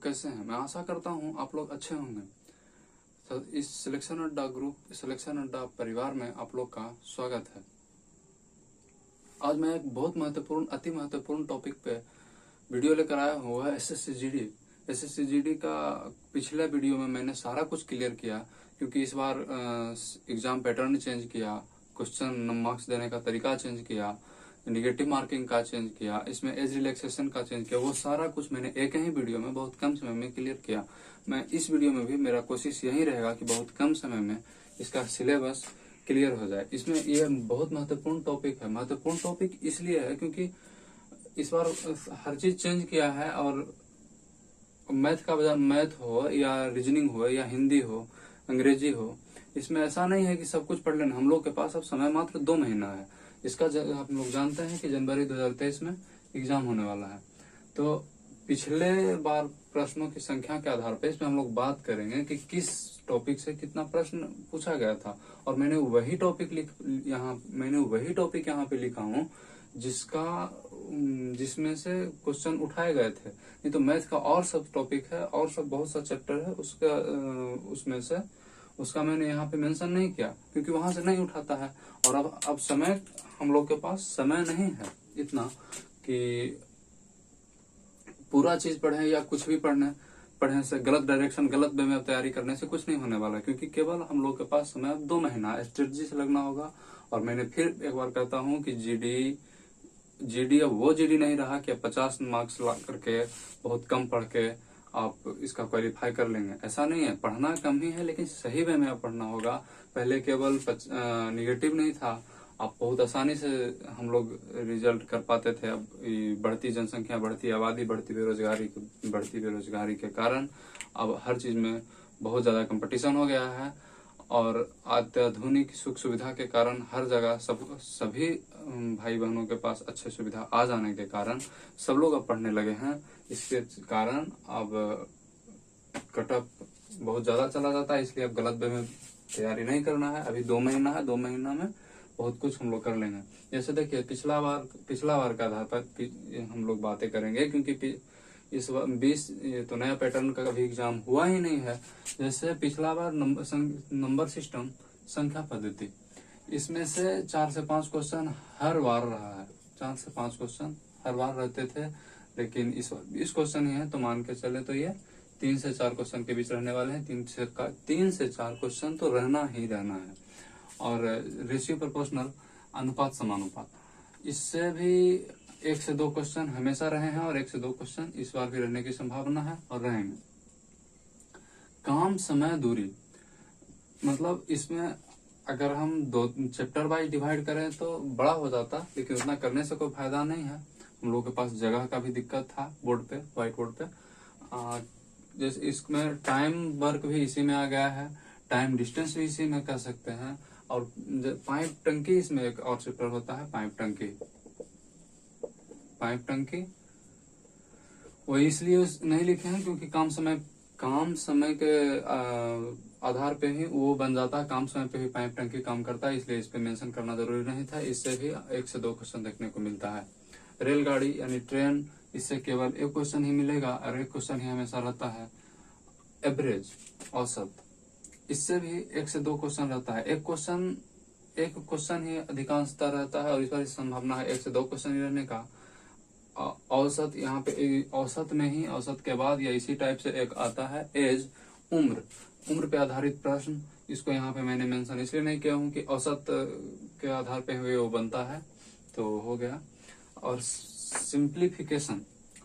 कैसे हैं? मैं आशा करता हूं आप लोग अच्छे होंगे। तो इस सिलेक्शन अड्डा ग्रुप, सिलेक्शन अड्डा परिवार में आप लोग का स्वागत है। आज मैं एक बहुत महत्वपूर्ण, अति महत्वपूर्ण टॉपिक पे वीडियो लेकर आया हूँ। वह SSCGD। SSCGD का पिछले वीडियो में मैंने सारा कुछ क्लियर किया, क्योंकि इस बार एग्जाम पैटर्न चेंज किया, क्वेश्चन मार्क्स देने का तरीका चेंज किया, निगेटिव मार्किंग का चेंज किया, इसमें एज रिलैक्सेशन का चेंज किया। वो सारा कुछ मैंने एक ही वीडियो में बहुत कम समय में क्लियर किया। मैं इस वीडियो में भी मेरा कोशिश यही रहेगा कि बहुत कम समय में इसका सिलेबस क्लियर हो जाए। इसमें यह बहुत महत्वपूर्ण टॉपिक है। महत्वपूर्ण टॉपिक इसलिए है क्योंकि इस बार हर चीज चेंज किया है, और मैथ का बजाय मैथ हो या रीजनिंग हो या हिंदी हो, अंग्रेजी हो, इसमें ऐसा नहीं है कि सब कुछ पढ़ लेना। हम लोग के पास अब समय मात्र 2 महीना है। इसका हम लोग जानते हैं कि जनवरी 2023 में एग्जाम होने वाला है। तो पिछले बार प्रश्नों की संख्या के आधार पर इसमें हम लोग बात करेंगे कि किस टॉपिक से कितना प्रश्न पूछा गया था, और मैंने वही टॉपिक यहाँ पे लिखा हूँ जिसमें से क्वेश्चन उठाए गए थे। नहीं तो मैथ का और सब टॉपिक है, और सब बहुत सा चैप्टर है, उसमें से उसका मैंने यहाँ पे मेंशन नहीं किया, क्योंकि वहां से नहीं उठाता है। और अब समय, हम लोग के पास समय नहीं है इतना कि पूरा चीज पढ़े, या कुछ भी पढ़ने से गलत डायरेक्शन, गलत वे में तैयारी करने से कुछ नहीं होने वाला, क्योंकि केवल हम लोग के पास समय 2 महीना स्ट्रेटजी से लगना होगा। और मैंने फिर एक बार कहता हूँ कि जीडी अब वो जीडी नहीं रहा कि 50 मार्क्स ला करके बहुत कम पढ़ के आप इसका क्वालिफाई कर लेंगे। ऐसा नहीं है। पढ़ना कम ही है, लेकिन सही वे में पढ़ना होगा। पहले केवल निगेटिव नहीं था, आप बहुत आसानी से हम लोग रिजल्ट कर पाते थे। अब बढ़ती जनसंख्या, बढ़ती आबादी, बढ़ती बेरोजगारी के कारण अब हर चीज में बहुत ज्यादा कंपटीशन हो गया है, और अत्याधुनिक सुख सुविधा के कारण हर जगह सभी भाई बहनों के पास अच्छे सुविधा आ जाने के कारण सब लोग अब पढ़ने लगे हैं। इसके कारण अब कट ऑफ बहुत ज्यादा चला जाता है, इसलिए अब गलत वे में तैयारी नहीं करना है। अभी 2 महीना है, 2 महीना में बहुत कुछ हम लोग कर लेंगे। जैसे देखिए, पिछला बार का आधार पर हम लोग बातें करेंगे, क्योंकि इस 20 ये तो नया पैटर्न का कभी एग्जाम हुआ ही नहीं है। जैसे पिछला बार नंबर सिस्टम, संख्या पद्धति, इसमें से 4 से 5 क्वेश्चन हर बार रहा है। 4 से 5 क्वेश्चन हर बार रहते थे, लेकिन इस 20 क्वेश्चन ही है, तो मान के चले तो ये 3 से 4 क्वेश्चन के बीच रहने वाले हैं। 3 से 4 क्वेश्चन तो रहना ही रहना है। और रेशियो प्रोपोर्शनल, अनुपात समानुपात, इससे भी 1 से 2 क्वेश्चन हमेशा रहे हैं, और 1 से 2 क्वेश्चन इस बार भी रहने की संभावना है और रहेंगे। काम समय दूरी, मतलब इसमें अगर हम 2 चैप्टर वाइज डिवाइड करें तो बड़ा हो जाता, लेकिन उतना करने से कोई फायदा नहीं है। हम लोग के पास जगह का भी दिक्कत था बोर्ड पे, व्हाइट बोर्ड पे। जैसे इसमें टाइम वर्क भी इसी में आ गया है, टाइम डिस्टेंस भी इसी में कर सकते हैं। और पाइप टंकी, इसमें एक और चैप्टर होता है पाइप टंकी। वो इसलिए नहीं लिखे हैं क्योंकि काम समय के आधार पे ही वो बन जाता है। काम समय पे ही पाइप टंकी काम करता है, इसलिए इस पे मेंशन करना जरूरी नहीं था। इससे भी 1 से 2 क्वेश्चन देखने को मिलता है। रेलगाड़ी यानी ट्रेन, इससे केवल 1 क्वेश्चन ही मिलेगा, और 1 क्वेश्चन ही हमेशा रहता है। एवरेज, औसत, इससे भी 1 से 2 क्वेश्चन रहता है। एक क्वेश्चन ही अधिकांशतः रहता है, और इस बार संभावना है 1 से 2 क्वेश्चन ही रहने का। औसत, यहाँ पे औसत में ही, औसत के बाद या इसी टाइप से एक आता है एज, उम्र पे आधारित प्रश्न। इसको यहाँ पे मैंने मेंशन इसलिए नहीं किया हूँ कि औसत के आधार पे हुए वो बनता है, तो हो गया। और सिंप्लीफिकेशन,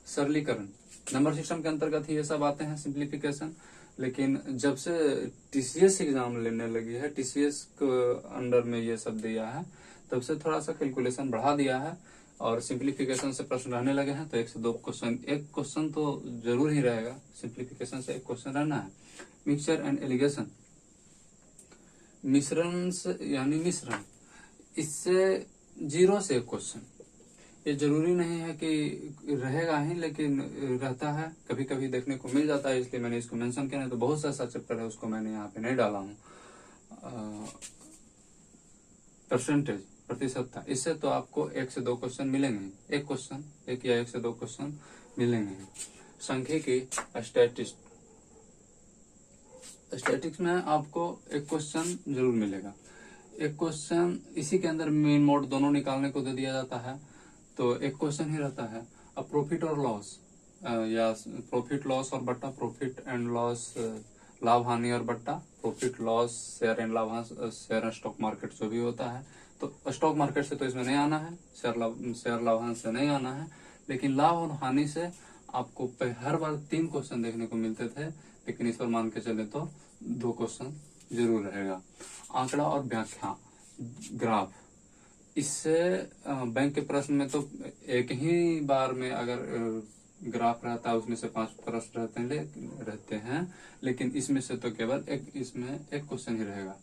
सरलीकरण, नंबर सिस्टम के अंतर्गत ही ये सब आते हैं, सिंप्लीफिकेशन। लेकिन जब से TCS एग्जाम लेने लगी है, TCS को अंडर में ये सब दिया है, तब से थोड़ा सा कैलकुलेशन बढ़ा दिया है, और सिंप्लीफिकेशन से प्रश्न रहने लगे हैं। तो 1 से 2 क्वेश्चन, 1 क्वेश्चन तो जरूर ही रहेगा, सिंप्लीफिकेशन से 1 क्वेश्चन रहना है। मिक्सचर एंड एलिगेशन, मिश्रण मिश्रण, इससे 0 से 1 क्वेश्चन। ये जरूरी नहीं है कि रहेगा ही, लेकिन रहता है, कभी कभी देखने को मिल जाता है, इसलिए मैंने इसको मेंशन किया। तो बहुत सा ऐसा चैप्टर है, उसको मैंने यहाँ पे नहीं डाला हूँ। परसेंटेज, प्रतिशत था, इससे तो आपको 1 से 2 क्वेश्चन मिलेंगे। 1 या 1 से 2 क्वेश्चन मिलेंगे। सांख्यिकी स्टैटिक्स में आपको एक क्वेश्चन जरूर मिलेगा। एक क्वेश्चन इसी के अंदर मीन मोड दोनों निकालने को दे दिया जाता है, तो एक क्वेश्चन ही रहता है। अब प्रॉफिट और लॉस या प्रॉफिट लॉस और बट्टा, प्रॉफिट एंड लॉस लाभ हानि और बट्टा, प्रॉफिट लॉस शेयर एंड लाभांश, शेयर एंड स्टॉक मार्केट जो भी होता है। तो स्टॉक मार्केट से तो इसमें नहीं आना है, शेयर लाभांश से नहीं आना है, लेकिन लाभ और हानि से आपको हर बार 3 क्वेश्चन देखने को मिलते थे, लेकिन इस पर मान के चले तो 2 क्वेश्चन जरूर रहेगा। आंकड़ा और व्याख्या, ग्राफ, इससे बैंक के प्रश्न में तो एक ही बार में अगर ग्राफ रहता है उसमें से 5 प्रश्न रहते हैं, लेकिन इसमें से तो केवल इसमें एक क्वेश्चन ही रहेगा।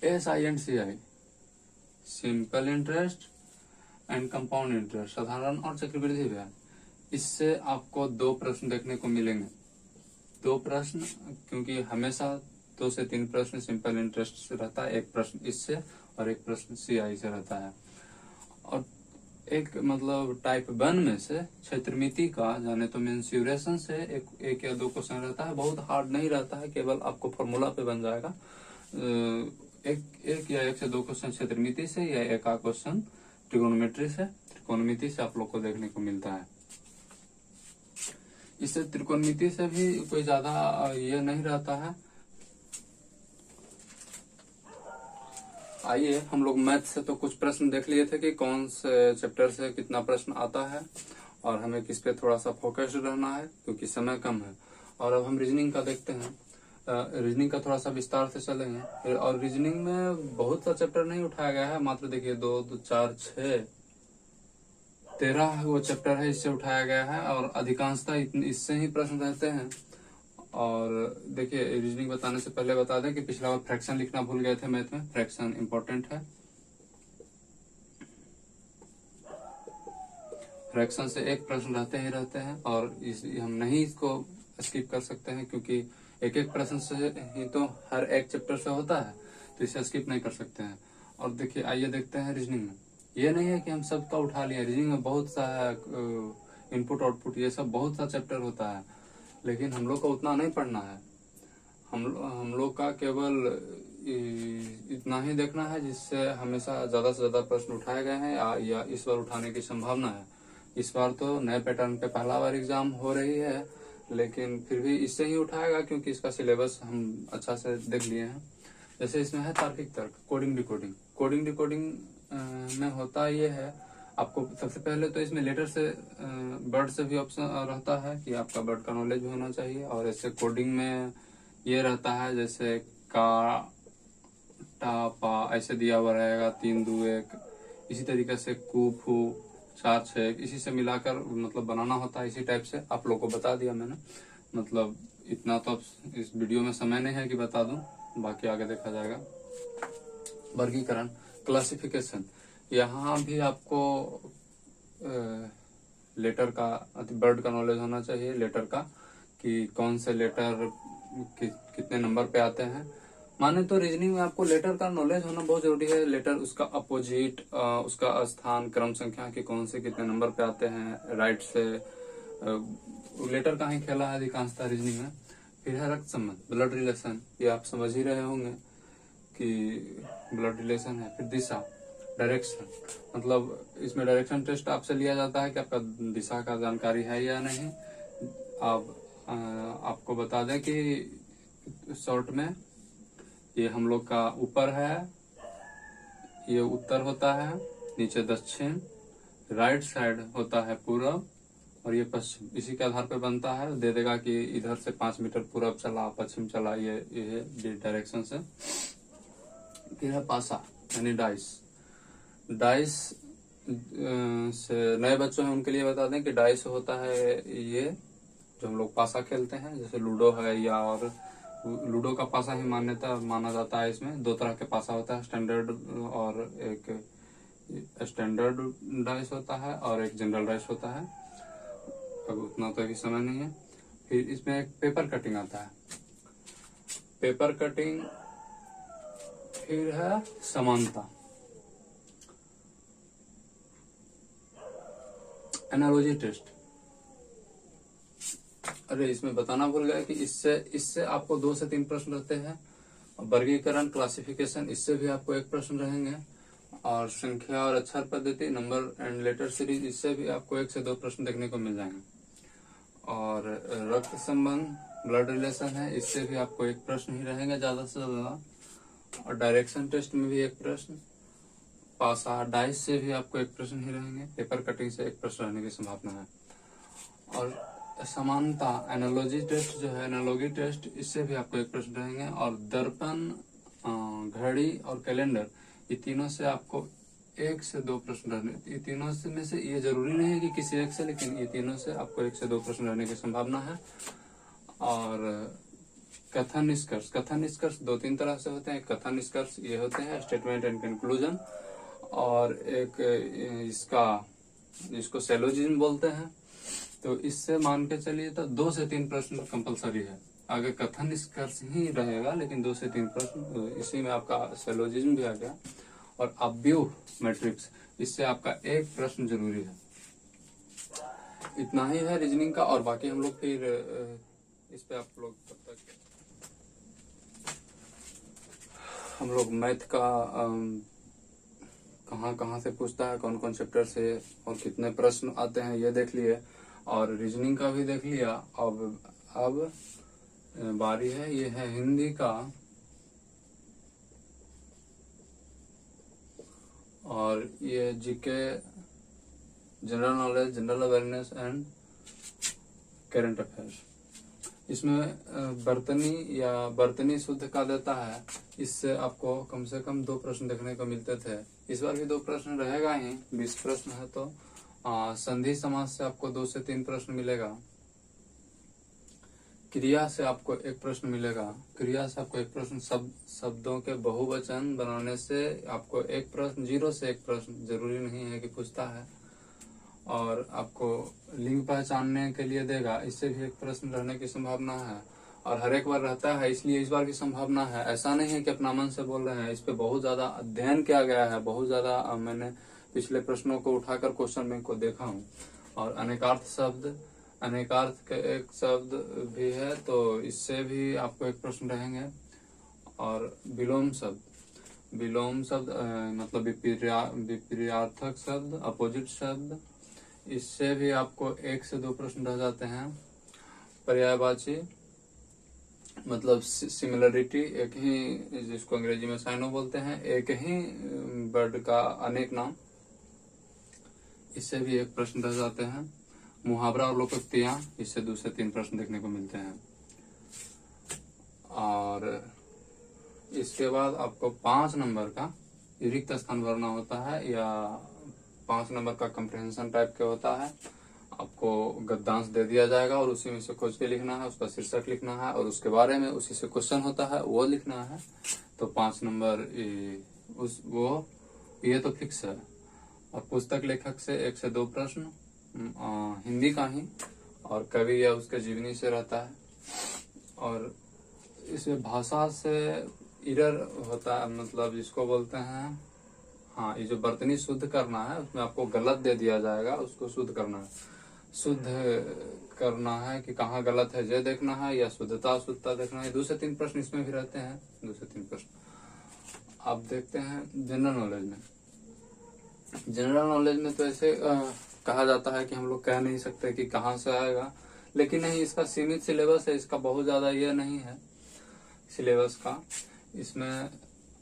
SI&CI, simple interest and compound interest, साधारण और चक्रवृद्धि ब्याज, इससे आपको 2 प्रश्न देखने को मिलेंगे। 2 प्रश्न, क्योंकि हमेशा 2 से 3 प्रश्न सिंपल इंटरेस्ट से रहता है, एक प्रश्न इससे और एक प्रश्न CI से रहता है। और एक मतलब टाइप 1 में से क्षेत्रमिति का जाने तो मेंस्युरेशन से एक या 2 क्वेश्चन रहता है, बहुत हार्ड नहीं रहता है, केवल आपको फॉर्मूला पे बन जाएगा। एक या 1 से 2 क्वेश्चन क्षेत्रमिति से या एक आध क्वेश्चन त्रिकोणमिति से आप लोग को देखने को मिलता है। इससे त्रिकोणमिति से भी कोई ज्यादा ये नहीं रहता है। आइए हम लोग मैथ से तो कुछ प्रश्न देख लिए थे कि कौन से चैप्टर से कितना प्रश्न आता है और हमें किस पे थोड़ा सा फोकस्ड रहना है, क्योंकि समय कम है। और अब हम रीजनिंग का देखते हैं। रीजनिंग का थोड़ा सा विस्तार से चलेंगे। और रीजनिंग में बहुत सा चैप्टर नहीं उठाया गया है, मात्र देखिए 2, 4, 6, 13 वो चैप्टर है, इससे उठाया गया है और अधिकांशतः इससे ही प्रश्न रहते हैं। और देखिए रीजनिंग बताने से पहले बता दें कि पिछला बार फ्रैक्शन लिखना भूल गए थे मैथ में, फ्रैक्शन इंपॉर्टेंट है। फ्रैक्शन से एक प्रश्न रहते ही हैं और हम नहीं इसको स्किप कर सकते हैं, क्योंकि एक एक प्रश्न से ही तो हर एक चैप्टर से होता है, तो इसे स्किप नहीं कर सकते हैं। और देखिए आइए देखते हैं रीजनिंग में। ये नहीं है कि हम सबका उठा लिए, रीजनिंग में बहुत सा इनपुट आउटपुट ये सब बहुत सा चैप्टर होता है, लेकिन हम लोग को उतना नहीं पढ़ना है। हम लोग का केवल इतना ही देखना है जिससे हमेशा ज्यादा से ज्यादा प्रश्न उठाए गए हैं या इस बार उठाने की संभावना है। इस बार तो नए पैटर्न पे पहला बार एग्जाम हो रही है, लेकिन फिर भी इससे ही उठाएगा, क्योंकि इसका सिलेबस हम अच्छा से देख लिए हैं। जैसे इसमें है तार्किक तर्क, कोडिंग डिकोडिंग में होता ये है, आपको सबसे पहले तो इसमें लेटर से वर्ड से भी ऑप्शन रहता है कि आपका वर्ड का नॉलेज भी होना चाहिए। और ऐसे कोडिंग में ये रहता है जैसे का, टा, पा ऐसे दिया हुआ रहेगा, 3, 2, 1, इसी तरीके से कू, फू, 4, 6 इसी से मिलाकर मतलब बनाना होता है। इसी टाइप से आप लोग को बता दिया मैंने, मतलब इतना तो इस वीडियो में समय नहीं है कि बता दूं, बाकी आगे देखा जाएगा। वर्गीकरण, क्लासिफिकेशन, यहाँ भी आपको लेटर का वर्ड का नॉलेज होना चाहिए, लेटर का कि कौन से लेटर कितने नंबर पे आते हैं। माने तो रीजनिंग में आपको लेटर का नॉलेज होना बहुत जरूरी है। लेटर, उसका अपोजिट, उसका स्थान, क्रम संख्या के कौन से कितने नंबर पे आते हैं, राइट से लेटर का ही खेला है अधिकांशतः रीजनिंग में। फिर है रक्त संबंध, ब्लड रिलेशन, ये आप समझ ही रहे होंगे कि ब्लड रिलेशन है। फिर दिशा, डायरेक्शन, मतलब इसमें डायरेक्शन टेस्ट आपसे लिया जाता है कि आपका दिशा का जानकारी है या नहीं। आपको बता दें कि शॉर्ट में ये हम लोग का ऊपर है, ये उत्तर होता है, नीचे दक्षिण, राइट साइड होता है पूरब और ये पश्चिम। इसी के आधार पे बनता है, दे देगा कि इधर से 5 मीटर पूरब चला, पश्चिम चला, ये डायरेक्शन से। फिर है पासा यानी डाइस। डाइस से नए बच्चों हैं उनके लिए बता दें कि डाइस होता है ये जो हम लोग पासा खेलते हैं, जैसे लूडो है, या और लूडो का पासा ही माना जाता है। इसमें 2 तरह के पासा होता है, स्टैंडर्ड और एक स्टैंडर्ड डाइस होता है और एक जनरल डाइस होता है। अब उतना तो अभी समय नहीं है। फिर इसमें एक पेपर कटिंग आता है, पेपर कटिंग। फिर है समानता, एनालॉजी टेस्ट, अरे इसमें बताना भूल गया कि इससे इससे आपको 2 से 3 प्रश्न रहते हैं। वर्गीकरण क्लासिफिकेशन, इससे भी आपको 1 प्रश्न रहेंगे। और संख्या और अक्षर पद्धति, नंबर एंड लेटर सीरीज, इससे भी आपको 1 से 2 प्रश्न देखने को मिल जाएंगे। और रक्त संबंध, ब्लड रिलेशन है, इससे भी आपको 1 प्रश्न ही रहेंगे ज्यादा से ज्यादा। और डायरेक्शन टेस्ट में भी 1 प्रश्न। पासा डाइस से भी आपको 1 प्रश्न ही रहेंगे। पेपर कटिंग से 1 प्रश्न रहने की संभावना है। और समानता एनालॉजी टेस्ट जो है, एनालॉगी टेस्ट, इससे भी आपको 1 प्रश्न रहेंगे। और दर्पण, घड़ी और कैलेंडर, ये तीनों से आपको 1 से 2 प्रश्न रहने, ये तीनों से में से, ये जरूरी नहीं है कि किसी एक से, लेकिन ये तीनों से आपको 1 से 2 प्रश्न रहने की संभावना है। और कथन निष्कर्ष, कथन निष्कर्ष 2-3 तरह से होते हैं। कथन निष्कर्ष ये होते हैं स्टेटमेंट एंड कंक्लूजन, और एक इसका जिसको सेलोजिज्म बोलते हैं। तो इससे मान के चलिए तो 2 से 3 प्रश्न कंपलसरी है। आगे कथन निष्कर्ष ही रहेगा, लेकिन 2 से 3 प्रश्न, इसी में आपका सेलोजिज्म भी आ गया। और अव्यूह मैट्रिक्स, इससे आपका 1 प्रश्न जरूरी है। इतना ही है रीजनिंग का, और बाकी हम लोग फिर इस पे आप लोग तब तक हम लोग मैथ का कहाँ से पूछता है, कौन कौन चैप्टर से और कितने प्रश्न आते हैं, ये देख लिए। और रीजनिंग का भी देख लिया। अब बारी है, ये है हिंदी का। और ये GK, general knowledge, general awareness and current affairs. इसमें बर्तनी या बर्तनी शुद्ध का देता है। इससे आपको कम से कम 2 प्रश्न देखने को मिलते थे। इस बार भी 2 प्रश्न रहेगा ही, 20 प्रश्न है। तो संधि समास से आपको 2 से 3 प्रश्न मिलेगा। क्रिया से आपको 1 प्रश्न मिलेगा। क्रिया से आपको 1 प्रश्न। शब्दों के बहुवचन बनाने से आपको 1 प्रश्न, 0 से 1 प्रश्न, जरूरी नहीं है कि पूछता है। और आपको लिंग पहचानने के लिए देगा, इससे भी 1 प्रश्न रहने की संभावना है। और हर एक बार रहता है, इसलिए इस बार की संभावना है। ऐसा नहीं है कि अपना मन से बोल रहे हैं, इस पे बहुत ज्यादा अध्ययन किया गया है। बहुत ज्यादा मैंने पिछले प्रश्नों को उठाकर क्वेश्चन बैंक को देखा हूँ। और अनेकार्थ शब्द, अनेकार्थ के 1 शब्द भी है, तो इससे भी आपको 1 प्रश्न रहेंगे। और विलोम शब्द, विलोम शब्द मतलब विपर्यार्थक शब्द, अपोजिट शब्द, इससे भी आपको 1 से 2 प्रश्न रह जाते हैं। पर्यायवाची मतलब सिमिलरिटी, एक ही, जिसको अंग्रेजी में साइनो बोलते हैं, एक ही वर्ड का अनेक नाम, इससे भी 1 प्रश्न रह जाते हैं। मुहावरा और लोकोक्तियां, इससे 2 से 3 प्रश्न देखने को मिलते हैं। और इसके बाद आपको 5 नंबर का रिक्त स्थान भरना होता है, या 5 नंबर का कंप्रहेंशन टाइप के होता है। आपको गद्यांश दे दिया जाएगा और उसी में से खोज के लिखना है, उसका शीर्षक लिखना है, और उसके बारे में उसी से क्वेश्चन होता है वो लिखना है। तो 5 नंबर ये तो फिक्स है। और पुस्तक लेखक से 1 से 2 प्रश्न, हिंदी का ही, और कवि या उसके जीवनी से रहता है। और इसमें भाषा से इरर होता है, मतलब जिसको बोलते हैं, हाँ, ये जो बर्तनी शुद्ध करना है, उसमें आपको गलत दे दिया जाएगा, उसको शुद्ध करना है। शुद्ध करना है कि कहाँ गलत है ये देखना है, या शुद्धता देखना है। 2 से 3 प्रश्न इसमें भी रहते हैं, 2 से 3 प्रश्न। आप देखते हैं जनरल नॉलेज में। जनरल नॉलेज में तो ऐसे कहा जाता है कि हम लोग कह नहीं सकते कि कहाँ से आएगा, लेकिन नहीं, इसका सीमित सिलेबस है, इसका बहुत ज्यादा ये नहीं है सिलेबस का। इसमें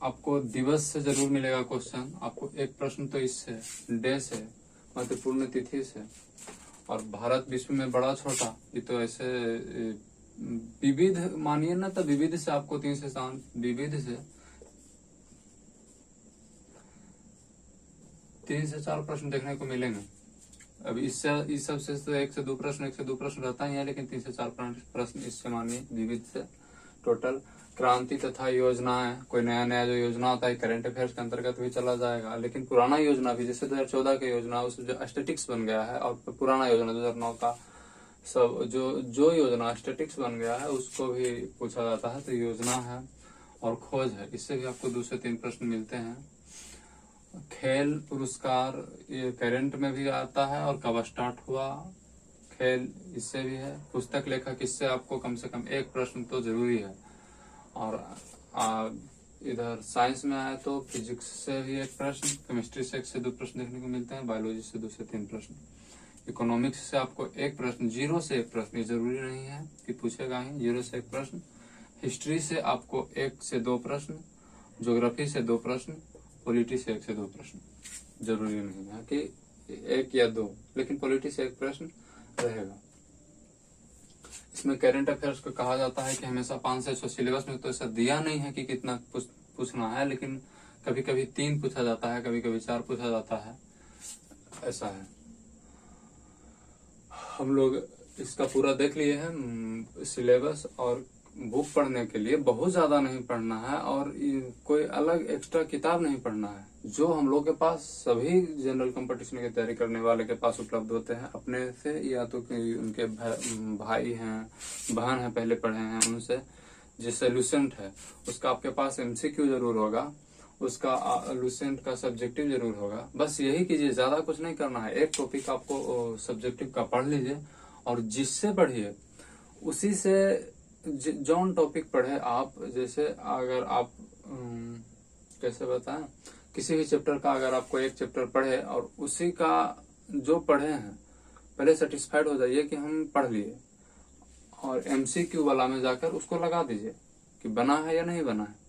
आपको दिवस से जरूर मिलेगा क्वेश्चन, आपको 1 प्रश्न तो इससे, डे से, महत्वपूर्ण तिथि से। और भारत विश्व में बड़ा छोटा, ये तो ऐसे विविध मानिए ना, तो विविध से आपको 3 से 7, विविध से 3 से 4 प्रश्न देखने को मिलेंगे। अब इस सबसे तो 1 से 2 प्रश्न, 1 से 2 प्रश्न रहता ही है, लेकिन 3 से 4 प्रश्न इससे मानिए विविध से। टोटल क्रांति तथा योजनाएं, कोई नया जो योजना होता है करंट अफेयर्स के अंतर्गत भी चला जाएगा। लेकिन पुराना योजना भी, जैसे 2014 की योजना, उस जो स्टेटिक्स बन गया है, और पुराना योजना 2009 का सब जो योजना स्टेटिक्स बन गया है, उसको भी पूछा जाता है। तो योजना है और खोज है, इससे भी आपको 2 से 3 प्रश्न मिलते हैं। खेल पुरस्कार, ये करंट में भी आता है, और कब स्टार्ट हुआ, खेल इससे भी है, पुस्तक लेखक इससे आपको कम से कम एक प्रश्न तो जरूरी है। और इधर साइंस में आए तो फिजिक्स से भी एक प्रश्न, केमिस्ट्री से 1 से 2 प्रश्न देखने को मिलते हैं, बायोलॉजी से 2 से 3 प्रश्न, इकोनॉमिक्स से आपको एक प्रश्न, 0 से 1 प्रश्न, ये जरूरी नहीं है कि पूछेगा ही, 0 से 1 प्रश्न। हिस्ट्री से आपको 1 से 2 प्रश्न, ज्योग्राफी से 2 प्रश्न, पॉलिटी से 1 से 2 प्रश्न। जरूरी नहीं है कि 1 या 2, लेकिन पॉलिटी से 1 प्रश्न रहेगा। इसमें करंट अफेयर्स को कहा जाता है कि हमेशा 5 से 6 सिलेबस में तो ऐसा दिया नहीं है कि कितना पूछना है, लेकिन कभी कभी 3 पूछा जाता है, कभी कभी 4 पूछा जाता है, ऐसा है। हम लोग इसका पूरा देख लिए हैं सिलेबस। और बुक पढ़ने के लिए बहुत ज्यादा नहीं पढ़ना है और कोई अलग एक्स्ट्रा किताब नहीं पढ़ना है। जो हम लोग के पास सभी जनरल कंपटीशन की तैयारी करने वाले के पास उपलब्ध होते हैं, अपने से या तो उनके भाई हैं, बहन हैं, पहले पढ़े हैं उनसे, जिससे लूसेंट है उसका आपके पास एमसीक्यू जरूर होगा, उसका लूसेंट का सब्जेक्टिव जरूर होगा। बस यही कीजिए, ज्यादा कुछ नहीं करना है। एक टॉपिक आपको सब्जेक्टिव का पढ़ लीजिए और जिससे पढ़िए उसी से जौन टॉपिक पढ़े आप। जैसे अगर आप कैसे बताएं, किसी भी चैप्टर का अगर आपको एक चैप्टर पढ़े और उसी का जो पढ़े हैं पहले सेटिस्फाइड हो जाइए कि हम पढ़ लिए, और एमसीक्यू वाला में जाकर उसको लगा दीजिए कि बना है या नहीं बना है।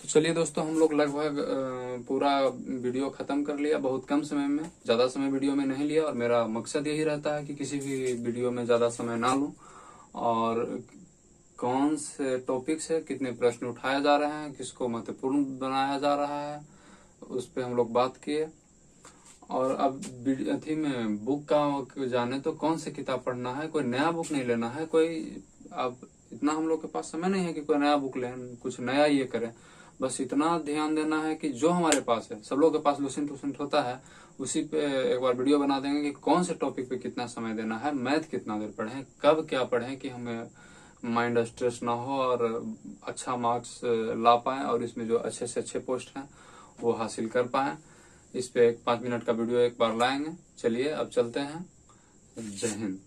तो चलिए दोस्तों, हम लोग लगभग पूरा वीडियो खत्म कर लिया, बहुत कम समय में, ज्यादा समय वीडियो में नहीं लिया। और मेरा मकसद यही रहता है कि किसी भी वीडियो में ज्यादा समय ना लूं, और कौन से टॉपिक से कितने प्रश्न उठाए जा रहे हैं, किसको महत्वपूर्ण बनाया जा रहा है, उस पर हम लोग बात किए। और अब अथी में बुक का जाने तो कौन सी किताब पढ़ना है, कोई नया बुक नहीं लेना है, कोई अब इतना हम लोग के पास समय नहीं है कि कोई नया बुक लें, कुछ नया ये करें। बस इतना ध्यान देना है कि जो हमारे पास है, सब लोग के पास लूसेंट होता है, उसी पे एक बार वीडियो बना देंगे कि कौन से टॉपिक पे कितना समय देना है, मैथ कितना देर पढ़ें, कब क्या पढ़ें कि हमें माइंड स्ट्रेस ना हो और अच्छा मार्क्स ला पाए और इसमें जो अच्छे से अच्छे पोस्ट हैं वो हासिल कर पाए। इस पे एक 5 मिनट का वीडियो एक बार लाएंगे। चलिए अब चलते हैं। जय हिंद।